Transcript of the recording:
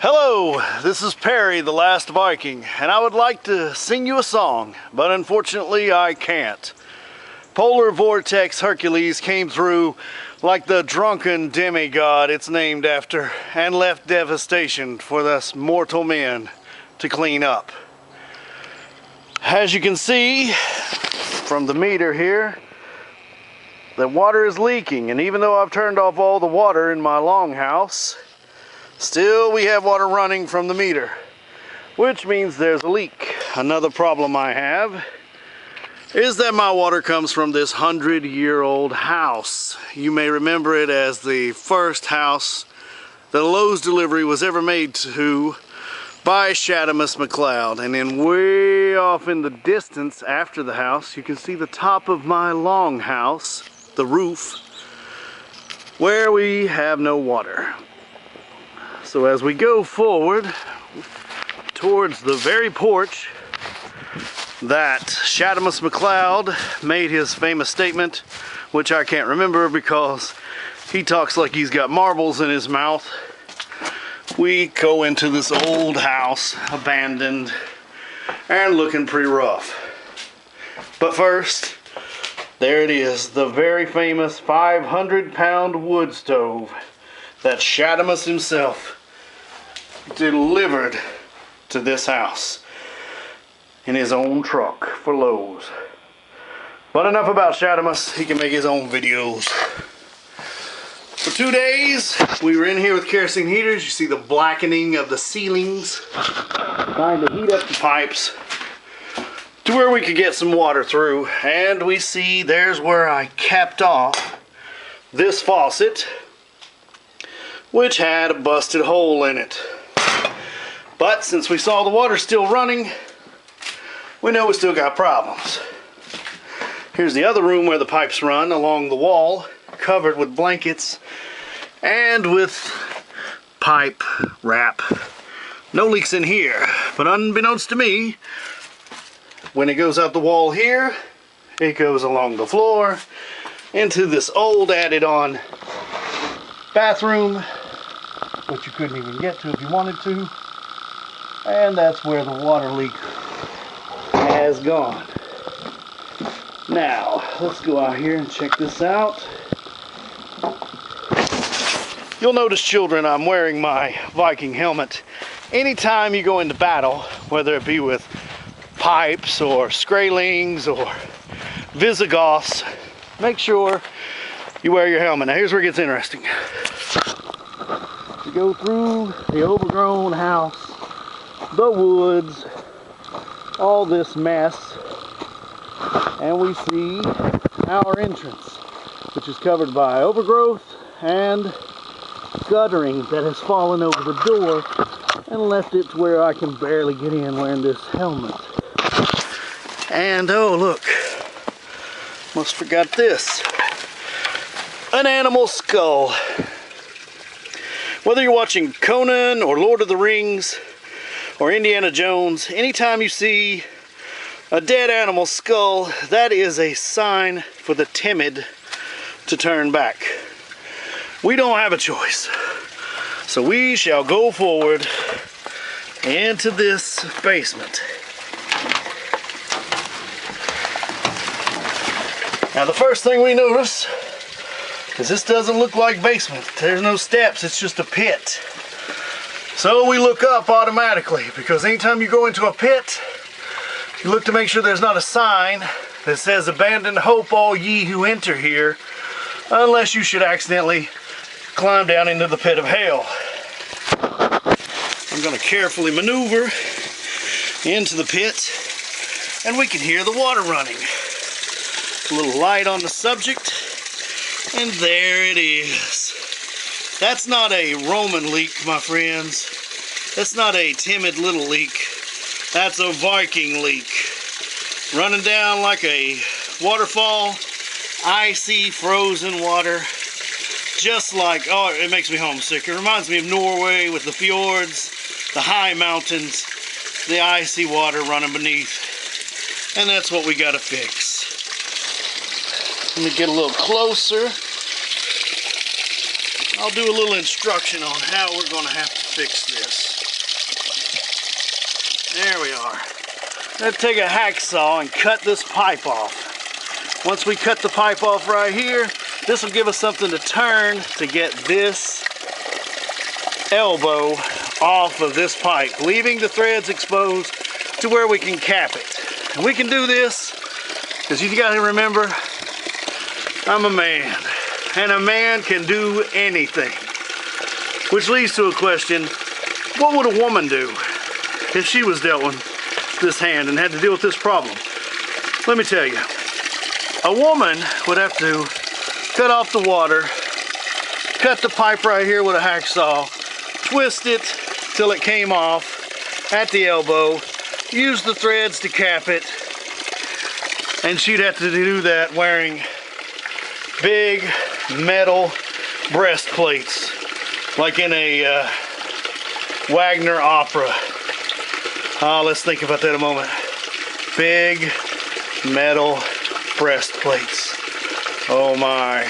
Hello, this is Perry, the Last Viking, and I would like to sing you a song, but unfortunately I can't. Polar Vortex Hercules came through like the drunken demigod it's named after and left devastation for us mortal men to clean up. As you can see from the meter here, the water is leaking, and even though I've turned off all the water in my longhouse, still we have water running from the meter, which means there's a leak. Another problem I have is that my water comes from this 100-year-old house. You may remember it as the first house that a Lowe's delivery was ever made to by Shadamus McLeod. And then way off in the distance after the house, you can see the top of my longhouse, the roof, where we have no water. So as we go forward towards the very porch that Shadamus McLeod made his famous statement, which I can't remember because he talks like he's got marbles in his mouth, we go into this old house, abandoned and looking pretty rough. But first, there it is, the very famous 500-pound wood stove that Shadamus himself delivered to this house in his own truck for Lowe's. But enough about Shadamus, he can make his own videos. For 2 days, we were in here with kerosene heaters. You see the blackening of the ceilings, trying to heat up the pipes to where we could get some water through. And we see there's where I capped off this faucet, which had a busted hole in it. But since we saw the water still running, we know we still got problems. Here's the other room where the pipes run along the wall, covered with blankets and with pipe wrap. No leaks in here, but unbeknownst to me, when it goes out the wall here, it goes along the floor into this old added on bathroom, which you couldn't even get to if you wanted to. And that's where the water leak has gone. Now, let's go out here and check this out. You'll notice, children, I'm wearing my Viking helmet. Anytime you go into battle, whether it be with pipes or Skraelings or Visigoths, make sure you wear your helmet. Now here's where it gets interesting. You go through the overgrown house, the woods, all this mess, and we see our entrance, which is covered by overgrowth and guttering that has fallen over the door and left it to where I can barely get in wearing this helmet. And oh look, must forgot this, an animal skull. Whether you're watching Conan or Lord of the Rings or Indiana Jones, anytime you see a dead animal skull, that is a sign for the timid to turn back. We don't have a choice, so we shall go forward into this basement. Now the first thing we notice is this doesn't look like basement. There's no steps, it's just a pit. So we look up automatically, because anytime you go into a pit, you look to make sure there's not a sign that says "Abandon hope, all ye who enter here," unless you should accidentally climb down into the pit of hell. I'm going to carefully maneuver into the pit, and we can hear the water running. A little light on the subject, and there it is. That's not a Roman leak, my friends. That's not a timid little leak. That's a Viking leak. Running down like a waterfall, icy, frozen water. Just like, oh, it makes me homesick. It reminds me of Norway with the fjords, the high mountains, the icy water running beneath. And that's what we gotta fix. Let me get a little closer. I'll do a little instruction on how we're going to have to fix this. There we are. Let's take a hacksaw and cut this pipe off. Once we cut the pipe off right here, this will give us something to turn to get this elbow off of this pipe, leaving the threads exposed to where we can cap it. And we can do this because you got to remember, I'm a man, and a man can do anything. Which leads to a question, what would a woman do if she was dealt with this hand and had to deal with this problem? Let me tell you, a woman would have to cut off the water, cut the pipe right here with a hacksaw, twist it till it came off at the elbow, use the threads to cap it, and she'd have to do that wearing big metal breastplates like in a Wagner opera. Let's think about that a moment. Big metal breastplates. Oh my.